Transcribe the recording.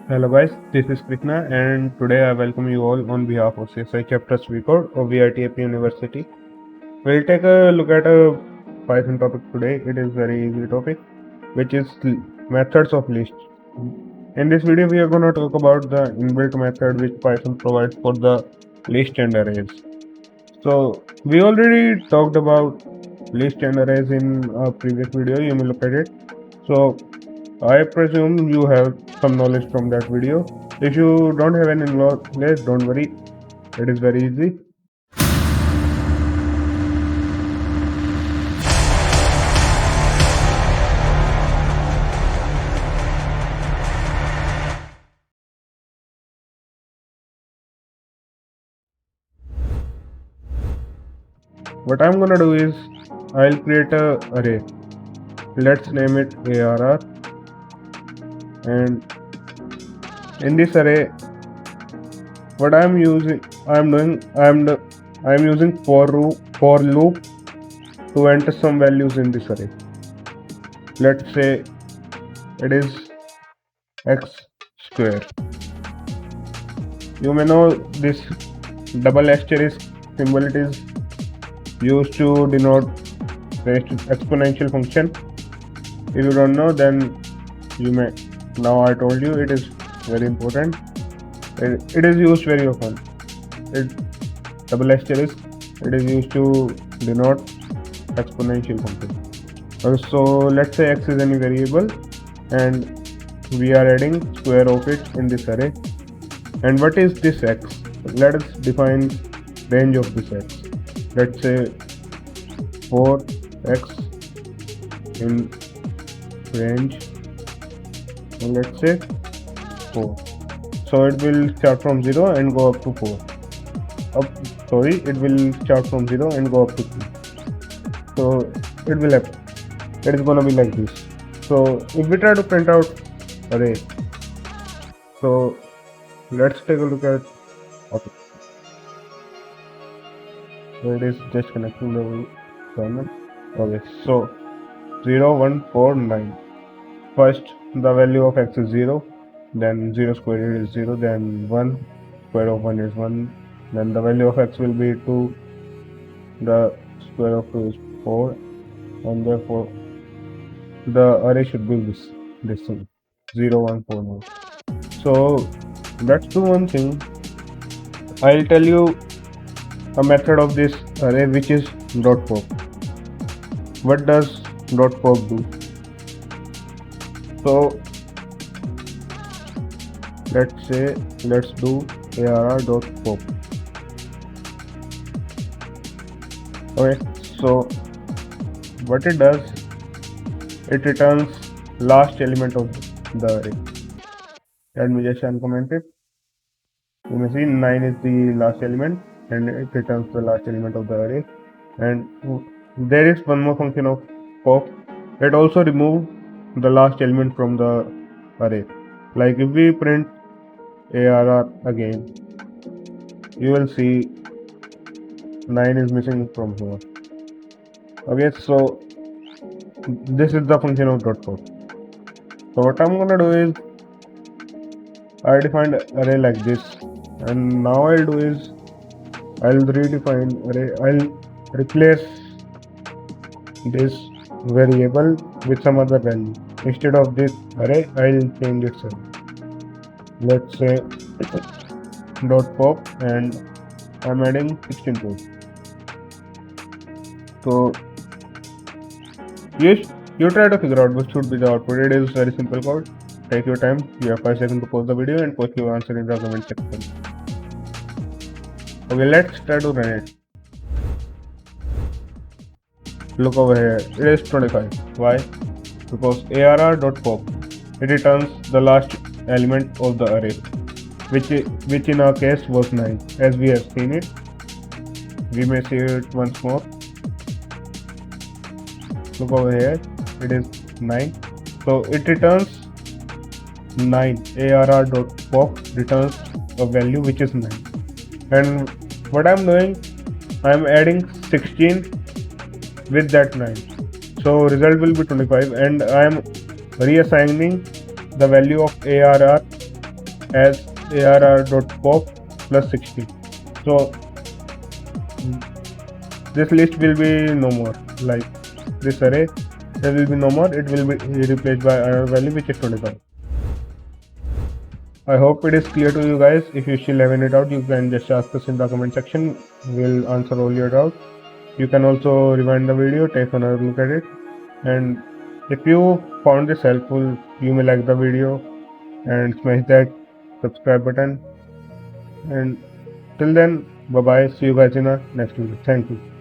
Hello guys, this is Krishna and today I welcome you all on behalf of CSI Chapter Code of Vit-Ap University. We'll take a look at a Python topic today. It is very easy topic, which is methods of lists. In this video, we are going to talk about the inbuilt method which Python provides for the list and arrays. So we already talked about list and arrays in a previous video. You may look at it. So I presume you have some knowledge from that video. If you don't have any knowledge, don't worry. It is very easy. What I'm gonna do is I'll create a array. Let's name it ARR. And in this array, what I'm using for loop to enter some values in this array. Let's say it is x square. You may know this double asterisk symbol. It is used to denote the exponential function. If you don't know, then you may. Now I told you, it is very important. It is used very often. Double asterisk. It is used to denote exponential function. So let's say x is any variable, and we are adding square of it in this array. And what is this x? Let us define range of this x. Let's say 4x in range, and let's say 4. So it will start from 0 and go up to 4. It will start from 0 and go up to 3. So it is gonna be like this. So if we try to print out array, so let's take a look at okay. So it is just connecting the terminal. Okay, so 0, 1, 4, 9. First, the value of x is 0, then 0 squared is 0, then 1, square of 1 is 1, then the value of x will be 2, the square of 2 is 4, and therefore the array should be this thing, 0, 1, 4, 9. So let's do one thing. I'll tell you a method of this array which is .pop. What does .pop do? So let's do arr.pop. Okay, so what it does, it returns last element of the array. Let me just uncomment it. You may see 9 is the last element and it returns the last element of the array. And there is one more function of pop. It also removes the last element from the array. Like if we print ARR again, you will see 9 is missing from here. Okay, so this is the function of .pop. So what I'm gonna do is I defined array like this, and now I'll do is I'll redefine array. I'll replace this variable with some other value. Instead of this array, I'll change its array. Let's say .pop, and I'm adding 16 to it. So you try to figure out what should be the output. It is very simple code. Take your time. You have 5 seconds to pause the video and post your answer in the comment section. Okay, let's try to run it. Look over here. It is 25. Why? Because arr.pop, it returns the last element of the array, which in our case was 9. As we have seen it, we may see it once more. Look over here. It is 9. So it returns 9. arr.pop returns a value which is 9. And what I'm doing, I'm adding 16 with that 9. So result will be 25, and I'm reassigning the value of ARR as arr.pop plus 60. So this list will be no more, like this array, there will be no more, it will be replaced by our value which is 25. I hope it is clear to you guys. If you still have any doubt, you can just ask us in the comment section. We'll answer all your doubts. You can also rewind the video, take another look at it. And if you found this helpful, you may like the video and smash that subscribe button. And till then, bye bye. See you guys in our next video. Thank you.